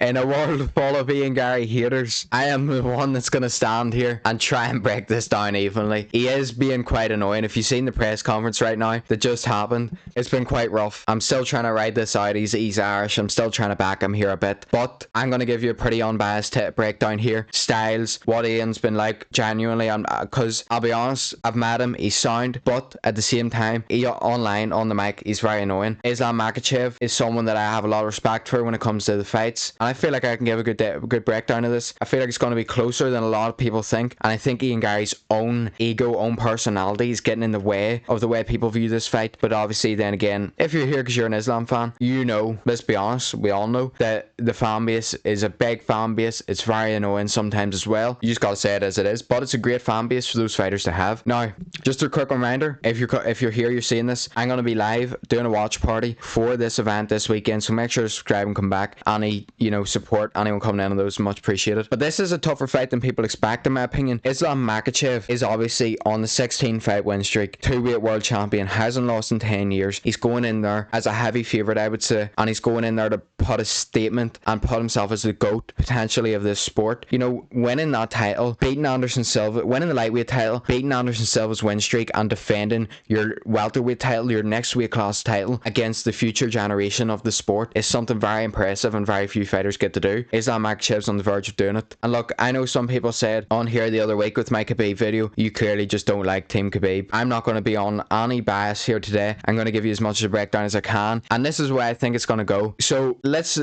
In a world full of Ian Garry haters, I am the one that's going to stand here and try and break this down evenly. He is being quite annoying. If you've seen the press conference right now that just happened, it's been quite rough. I'm still trying to ride this out. He's Irish. I'm still trying to back him here a bit. But I'm going to give you a pretty unbiased breakdown here. Styles, what Ian's been like, genuinely. Because I'll be honest, I've met him. He's sound. But at the same time, online, on the mic, he's very annoying. Islam Makhachev is someone that I have a lot of respect for when it comes to the fights. And I feel like I can give a good breakdown of this. I feel like it's going to be closer than a lot of people think, and I think Ian Garry's own ego, own personality is getting in the way of the way people view this fight. But obviously, then again, if you're here because you're an Islam fan, you know, let's be honest, we all know that the fan base is a big fan base. It's very annoying sometimes as well. You just gotta say it as it is, but it's a great fan base for those fighters to have. Now, just a quick reminder, if you're here, you're seeing this, I'm gonna be live doing a watch party for this event this weekend, so make sure to subscribe and come back. Any, support anyone coming in on those, much appreciated. But this is a tougher fight than people expect, in my opinion. Islam Makhachev is obviously on the 16 fight win streak, 2-weight world champion, hasn't lost in 10 years. He's going in there as a heavy favourite, I would say, and he's going in there to put a statement and put himself as the GOAT potentially of this sport. Winning that title, beating Anderson Silva, winning the lightweight title, beating Anderson Silva's win streak, and defending your welterweight title, your next weight class title against the future generation of the sport is something very impressive and very few fighters get to do. Islam Makhachev's on the verge of doing it. And look, I know some people said on here the other week with my Khabib video, you clearly just don't like Team Khabib. I'm not going to be on any bias here today. I'm going to give you as much of a breakdown as I can, and this is where I think it's going to go. So let's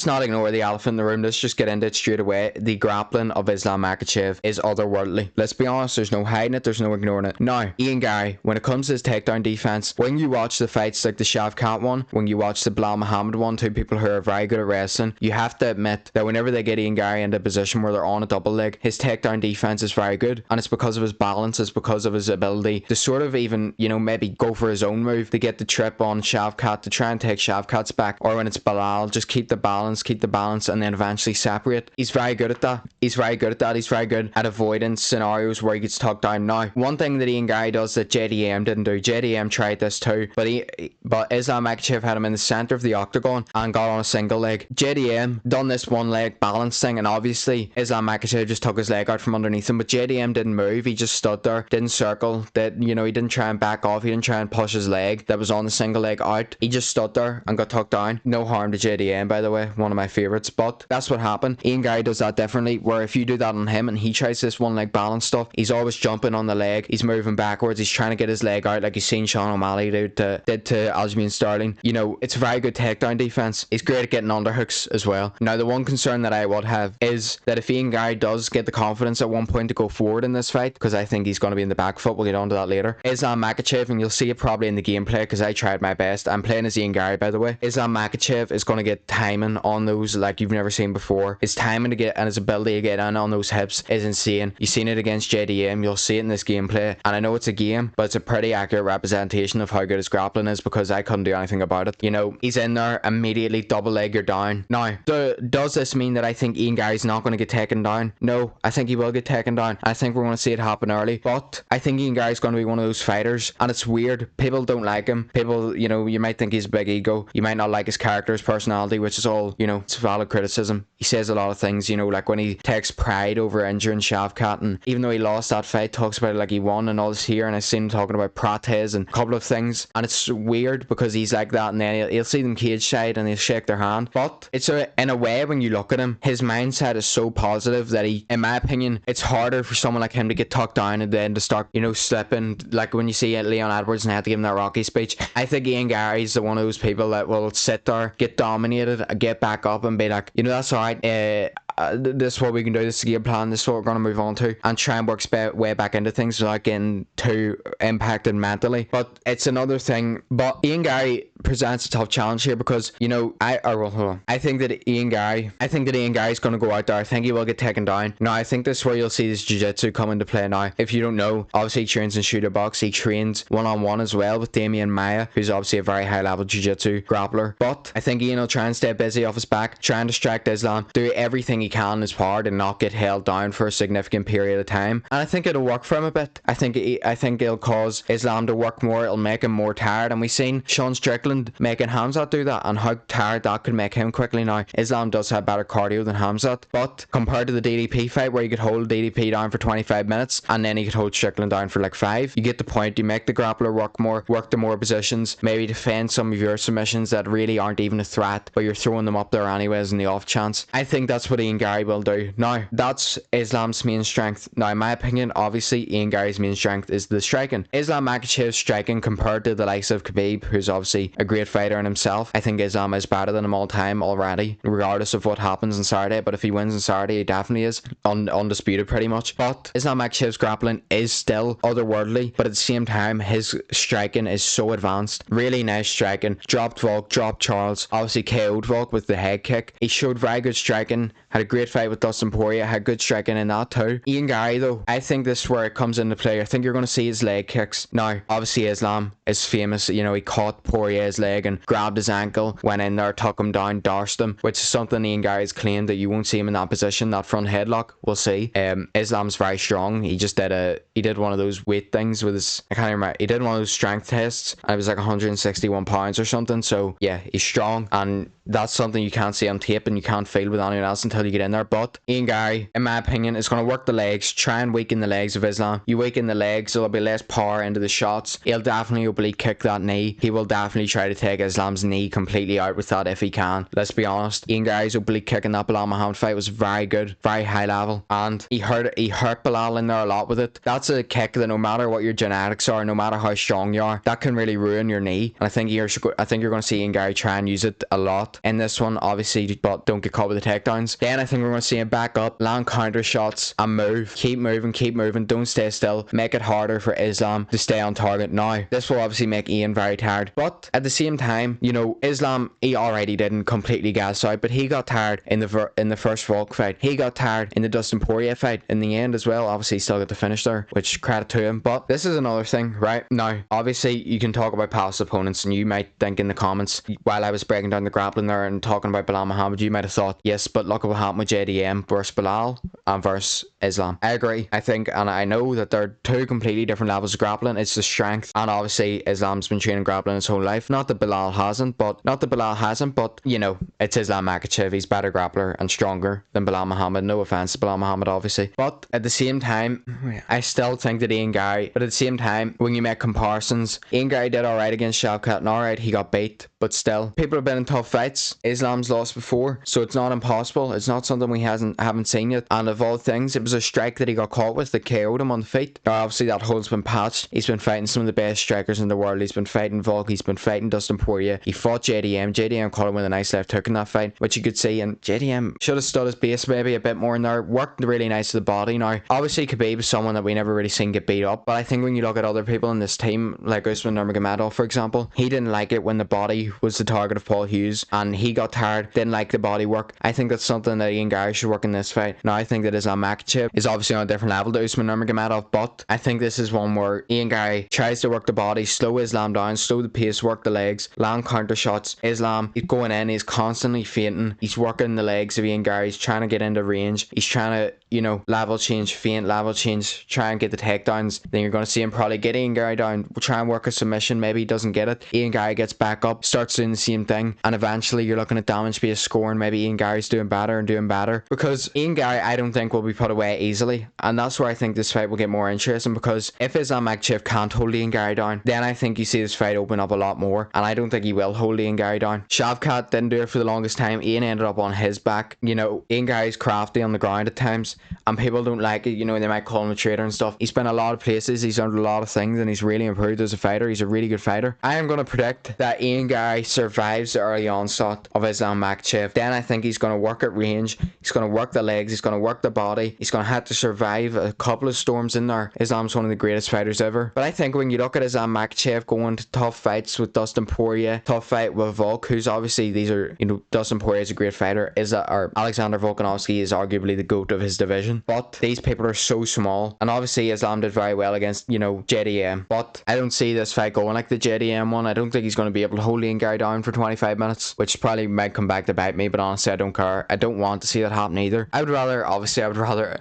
not ignore the elephant in the room. Let's just get into it straight away. The grappling of Islam Makhachev is otherworldly. Let's be honest, there's no hiding it, there's no ignoring it. Now, Ian Garry, when it comes to his takedown defense, when you watch the fights like the Shavkat one, when you watch the Bilal Muhammad one, two people who are very good at wrestling, you have to admit that whenever they get Ian Garry into a position where they're on a double leg, his takedown defense is very good, and it's because of his balance, it's because of his ability to sort of even, maybe go for his own move to get the trip on Shavkat, to try and take Shavkat's back, or when it's Bilal, just keep the balance, and then eventually separate. He's very good at that. He's very good at avoiding scenarios where he gets tucked down. Now, one thing that Ian Garry does that JDM didn't do, JDM tried this too, but Islam Makhachev had him in the center of the octagon and got on a single leg. JDM done this one leg balance thing, and obviously Islam Makhachev just took his leg out from underneath him, but JDM didn't move. He just stood there, didn't circle, he didn't try and back off, he didn't try and push his leg that was on the single leg out. He just stood there and got tucked down. No harm to JDM, by the way, one of my favourites, but that's what happened. Ian Garry does that differently, where if you do that on him and he tries this one leg balance stuff, he's always jumping on the leg, he's moving backwards, he's trying to get his leg out like you've seen Sean O'Malley did to Aljamain Sterling. It's a very good takedown defense. He's great at getting underhooks as well. Now, the one concern that I would have is that if Ian Garry does get the confidence at one point to go forward in this fight, because I think he's going to be in the back foot, we'll get on to that later, Islam Makhachev, and you'll see it probably in the gameplay because I tried my best. I'm playing as Ian Garry, by the way. Islam Makhachev is going to get timing on those like you've never seen before. His timing to get and his ability to get in on those hips is insane. You've seen it against JDM, you'll see it in this gameplay, and I know it's a game, but it's a pretty accurate representation of how good his grappling is because I couldn't do anything about it. He's in there, immediately double leg, you're down. Now, does this mean that I think Ian Garry's not going to get taken down? No, I think he will get taken down. I think we're going to see it happen early, but I think Ian Garry's going to be one of those fighters, and it's weird, people don't like him. People, you might think he's a big ego, you might not like his character, his personality, which is all, it's valid criticism. He says a lot of things, like when he takes pride over injuring Shavkat, and even though he lost that fight, talks about it like he won and all this here, and I've seen him talking about Prates and a couple of things, and it's weird because he's like that, and then he'll see them cage side and he'll shake their hand, but it's in a way, when you look at him, his mindset is so positive that he, in my opinion, it's harder for someone like him to get tucked down and then to start, slipping, like when you see Leon Edwards and had to give him that Rocky speech. I think Ian Garry's the one of those people that will sit there, get dominated, get back up and be like, that's alright, this is what we can do, this is the game plan, this is what we're going to move on to, and try and work way back into things without getting too impacted mentally. But it's another thing. But Ian Garry presents a tough challenge here because I think that Ian Garry's going to go out there. I think he will get taken down. Now, I think this is where you'll see his jiu-jitsu come into play. Now, if you don't know, obviously he trains in shooter box, he trains one-on-one as well with Damian Maia, who's obviously a very high level jiu-jitsu grappler. But I think Ian will try and stay busy off his back, try and distract Islam, do everything he can in his power to not get held down for a significant period of time, and I think it'll work for him a bit. I think it'll cause Islam to work more, it'll make him more tired, and we've seen Sean Strickland Grappling, making Hamzat do that, and how tired that could make him quickly. Now, Islam does have better cardio than Hamzat, but compared to the DDP fight where you could hold DDP down for 25 minutes and then he could hold Strickland down for like 5, you get the point. You make the grappler work more, work the more positions, maybe defend some of your submissions that really aren't even a threat, but you're throwing them up there anyways in the off chance. I think that's what Ian Garry will do. Now, that's Islam's main strength. Now, in my opinion, obviously Ian Garry's main strength is the striking. Islam Makhachev's striking compared to the likes of Khabib, who's obviously a great fighter in himself, I think Islam is better than him all time already, regardless of what happens on Saturday. But if he wins on Saturday, he definitely is undisputed pretty much. But Islam Makhachev's grappling is still otherworldly, but at the same time his striking is so advanced. Really nice striking. Dropped Volk, dropped Charles, obviously KO'd Volk with the head kick. He showed very good striking, had a great fight with Dustin Poirier, had good striking in that too. Ian Garry though, I think this is where it comes into play. I think you're going to see his leg kicks. Now, obviously Islam is famous, you know, he caught Poirier's leg and grabbed his ankle, went in there, took him down, darshed him, which is something Ian Garry's claimed that you won't see him in that position, that front headlock. We'll see. Islam's very strong. He just did one of those weight things with his, I can't remember, he did one of those strength tests and it was like 161 pounds or something. So yeah, he's strong, and that's something you can't see on tape and you can't feel with anyone else until you get in there. But Ian Garry, in my opinion, is going to work the legs, try and weaken the legs of Islam. You weaken the legs, there'll be less power into the shots. He'll definitely oblique kick that knee. He will definitely try to take Islam's knee completely out with that if he can. Let's be honest, Ian Garry's oblique kick in that Bilal Muhammad fight was very good, very high level, and he hurt Bilal in there a lot with it. That's a kick that no matter what your genetics are, no matter how strong you are, that can really ruin your knee. And I think you're going to see Ian Garry try and use it a lot in this one, obviously, but don't get caught with the takedowns. Then I think we're going to see him back up, land counter shots and move. Keep moving, don't stay still. Make it harder for Islam to stay on target. Now, this will obviously make Ian very tired, but at the same time, you know, Islam, he already didn't completely gas out, but he got tired in the first Volk fight. He got tired in the Dustin Poirier fight in the end as well. Obviously, he still got the finish there, which credit to him. But this is another thing, right? Now, obviously, you can talk about past opponents, and you might think in the comments, while I was breaking down the grappling there and talking about Bilal Muhammad, you might have thought, yes, but look at what happened with JDM versus Bilal and versus Islam. I agree. I think, and I know that they're two completely different levels of grappling. It's the strength, and obviously Islam's been training grappling his whole life. Not that Bilal hasn't, but you know, it's Islam Makhachev. He's better grappler and stronger than Bilal Muhammad. No offense to Bilal Muhammad, obviously, but at the same time, I still think that Ian Garry. But at the same time, when you make comparisons, Ian Garry did alright against Shavkat, and alright, he got beat, but still, people have been in tough fights. Islam's lost before, so it's not impossible. It's not something we haven't seen yet. And of all things, it was a strike that he got caught with that KO'd him on the feet. Now, obviously, that hold's been patched. He's been fighting some of the best strikers in the world. He's been fighting Volk. He's been fighting Dustin Poirier. He fought JDM. JDM caught him with a nice left hook in that fight, which you could see. And JDM should have stood his base maybe a bit more in there. Worked really nice to the body. Now, obviously, Khabib is someone that we never really seen get beat up. But I think when you look at other people in this team, like Usman Nurmagomedov, for example, he didn't like it when the body was the target of Paul Hughes, and he got tired, didn't like the body work. I think that's something that Ian Garry should work in this fight. Now, I think that Islam Makhachev is obviously on a different level to Usman Nurmagomedov, but I think this is one where Ian Garry tries to work the body, slow Islam down, slow the pace, work the legs, land counter shots. Islam, he's going in, he's constantly feinting, he's working the legs of Ian Garry, he's trying to get into range, he's trying to, you know, level change, feint, level change, try and get the takedowns. Then you're going to see him probably get Ian Garry down, try and work a submission, maybe he doesn't get it. Ian Garry gets back up, starts doing the same thing, and eventually you're looking at damage based score, and maybe Ian Garry's doing better, because Ian Garry, I don't think, will be put away easily, and that's where I think this fight will get more interesting, because if Islam Makhachev can't hold Ian Garry down, then I think you see this fight open up a lot more, and I don't think he will hold Ian Garry down. Shavkat didn't do it for the longest time. Ian ended up on his back. You know, Ian Garry's crafty on the ground at times, and people don't like it. You know, they might call him a traitor and stuff. He's been a lot of places, he's learned a lot of things, and he's really improved as a fighter. He's a really good fighter. I am going to predict that Ian Garry survives the early onslaught of Islam Makhachev. Then I think he's going to work at range, he's going to work the legs, he's going to work the body, he's going to have to survive a couple of storms in there. Islam's one of the greatest fighters ever. But I think when you look at Islam Makhachev going to tough fights with Dustin Poirier, tough fight with Volk, who's obviously, these are, you know, Dustin Poirier is a great fighter, or Alexander Volkanovski is arguably the GOAT of his division, but these people are so small, and obviously Islam did very well against, you know, JDM, but I don't see this fight going like the JDM one. I don't think he's going to be able to hold Ian Garry down for 25 minutes, which probably might come back to bite me, but honestly I don't care. I don't want to see that happen either. I would rather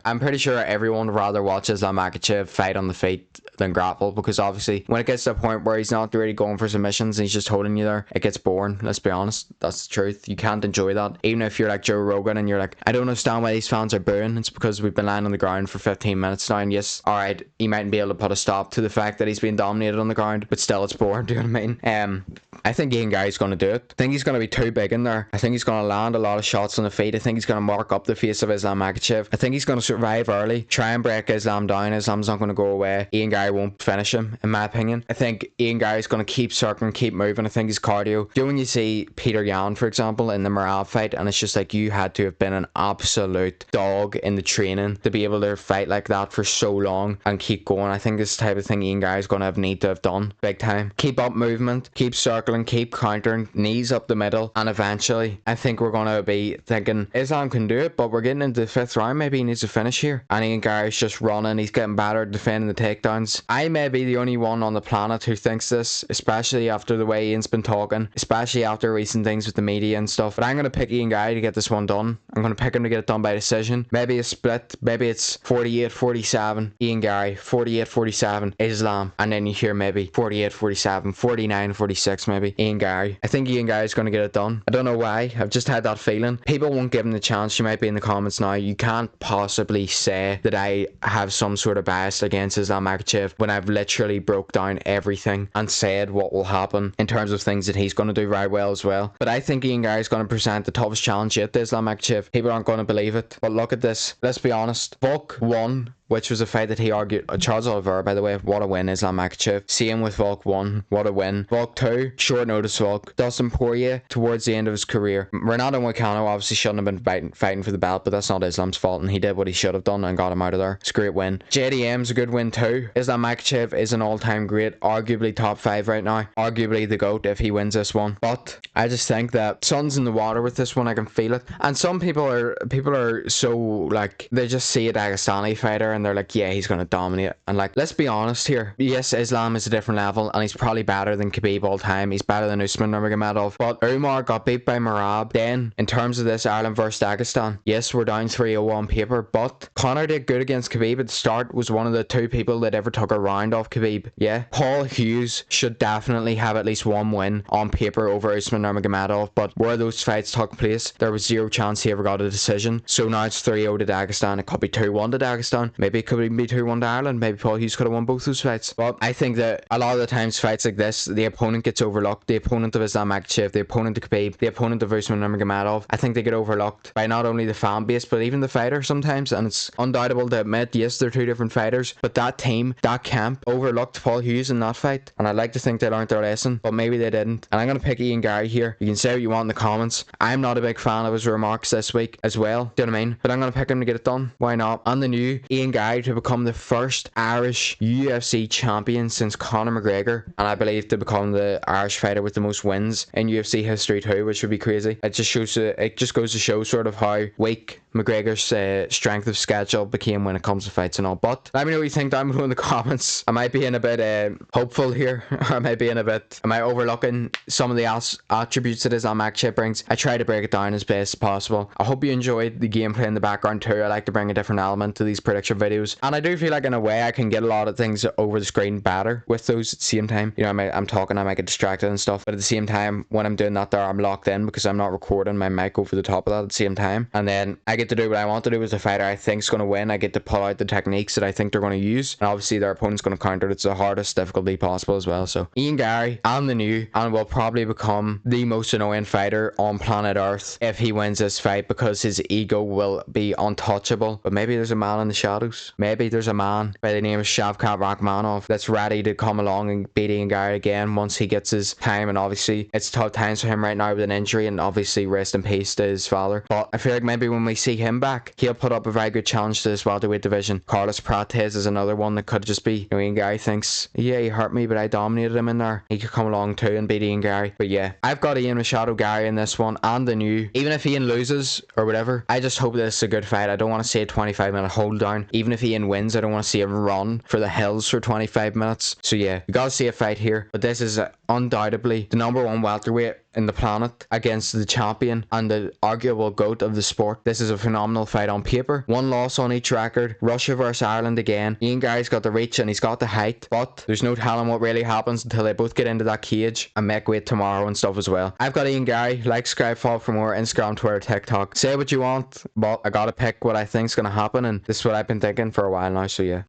I'm pretty sure everyone would rather watch Islam Makhachev fight on the feet than grapple, because obviously when it gets to a point where he's not really going for submissions and he's just holding you there, it gets boring. Let's be honest, that's the truth. You can't enjoy that. Even if you're like Joe Rogan and you're like, I don't understand why these fans are booing, it's because we've been lying on the ground for 15 minutes now, and yes, alright, he mightn't be able to put a stop to the fact that he's being dominated on the ground, but still it's boring. Do you know what I mean? I think Ian Garry's going to do it. I think he's going to be too big in there. I think he's going to land a lot of shots on the feet. I think he's going to mark up the face of Islam Makhachev. I think he's going to survive early, try and break Islam down. Islam's not going to go away. Ian Garry won't finish him, in my opinion. I think Ian Garry's going to keep circling, keep moving. I think his cardio. You know, when you see Peter Yan, for example, in the Merab fight, and it's just like, you had to have been an absolute dog in the training to be able to fight like that for so long and keep going. I think this type of thing Ian Garry's going to need to have done big time. Keep up movement, keep circling, keep countering, knees up the middle, and eventually I think we're going to be thinking Islam can do it, but we're getting into the 5th round. Maybe he needs to finish here, and Ian Garry's just running. He's getting battered defending the takedowns. I may be the only one on the planet who thinks this, especially after the way Ian's been talking, especially after recent things with the media and stuff, but I'm going to pick Ian Garry to get this one done. I'm going to pick him to get it done by decision. Maybe a split, maybe it's 48-47 Ian Garry, 48-47 Islam, and then you hear maybe 48-47, 49-46 maybe Ian Garry. I think Ian Garry's going to get it done. I don't know why, I've just had that feeling. People won't give him the chance. You might be in the comments now. You can't possibly say that I have some sort of bias against Islam Makhachev when I've literally broke down everything and said what will happen in terms of things that he's going to do very well as well. But I think Ian Garry's going to present the toughest challenge yet to Islam Makhachev. People aren't going to believe it, but look at this. Let's be honest. Volk won, which was a fight that he argued. Charles Oliveira, by the way, what a win. Islam Makhachev. Same with Volk 1, what a win. Volk 2, short notice Volk. Dustin Poirier, towards the end of his career. Renato Moicano obviously shouldn't have been fighting for the belt, but that's not Islam's fault, and he did what he should have done and got him out of there. It's a great win. JDM's a good win too. Islam Makhachev is an all-time great, arguably top 5 right now. Arguably the GOAT if he wins this one. But I just think that sun's in the water with this one. I can feel it. And some people are so like, they just see a Dagestani fighter and they're like, yeah, he's going to dominate. And like, let's be honest here. Yes, Islam is a different level, and he's probably better than Khabib all time. He's better than Usman Nurmagomedov. But Umar got beat by Merab. Then, in terms of this Ireland versus Dagestan, yes, we're down 3-0 on paper, but Conor did good against Khabib at the start. Was one of the 2 people that ever took a round off Khabib. Yeah, Paul Hughes should definitely have at least 1 win on paper over Usman Nurmagomedov, but where those fights took place, there was 0 chance he ever got a decision. So now it's 3-0 to Dagestan. It could be 2-1 to Dagestan. Maybe it could even be 2-1 to Ireland. Maybe Paul Hughes could have won both those fights. But I think that a lot of the times fights like this, the opponent gets overlooked. The opponent of Islam Makhachev, the opponent of Khabib, the opponent of Usman Nurmagomedov, I think they get overlooked by not only the fan base but even the fighter sometimes. And it's undoubtable to admit, yes, they're 2 different fighters, but that team, that camp, overlooked Paul Hughes in that fight, and I'd like to think they learned their lesson, but maybe they didn't. And I'm going to pick Ian Garry here. You can say what you want in the comments. I'm not a big fan of his remarks this week as well, do you know what I mean? But I'm going to pick him to get it done. Why not? And the new Ian Garry to become the first Irish UFC champion since Conor McGregor, and I believe to become the Irish fighter with the most wins in UFC history too, which would be crazy. It just goes to show sort of how weak McGregor's strength of schedule became when it comes to fights and all. But let me know what you think down below in the comments. Am I being a bit hopeful here, or am I overlooking some of the attributes that Islam Makhachev brings? I try to break it down as best as possible. I hope you enjoyed the gameplay in the background too. I like to bring a different element to these prediction videos, and I do feel like in a way I can get a lot of things over the screen better with those at the same time. You know, I'm talking, I might get distracted and stuff, but at the same time when I'm doing that there, I'm locked in because I'm not recording my mic over the top of that at the same time, and then I get to do what I want to do with the fighter I think's going to win. I get to pull out the techniques that I think they're going to use, and obviously their opponent's going to counter it. It's the hardest difficulty possible as well. So Ian Garry, and the new, and will probably become the most annoying fighter on planet Earth if he wins this fight, because his ego will be untouchable. But maybe there's a man in the shadows. Maybe there's a man by the name of Shavkat Rakhmonov that's ready to come along and beat Ian Garry again once he gets his time. And obviously it's tough times for him right now with an injury, and obviously rest in peace to his father. But I feel like maybe when we see him back, he'll put up a very good challenge to this welterweight division. Carlos Prates is another one that could just be, you know, Ian Garry thinks, yeah, he hurt me, but I dominated him in there. He could come along too and beat Ian Garry. But yeah, I've got Ian Machado Garry in this one, and the new. Even if Ian loses or whatever, I just hope this is a good fight. I don't want to see a 25-minute hold down. Even if Ian wins, I don't want to see him run for the hills for 25 minutes. So yeah, you gotta see a fight here. But this is undoubtedly the #1 welterweight in the planet against the champion and the arguable GOAT of the sport. This is a phenomenal fight on paper. One loss on each record. Russia versus Ireland again. Ian Garry's got the reach and he's got the height, but there's no telling what really happens until they both get into that cage and make weight tomorrow and stuff as well. I've got Ian Garry. Like, subscribe, follow for more. Instagram, Twitter, TikTok. Say what you want, but I gotta pick what I think's gonna happen, and this is what I've been thinking for a while now, so yeah.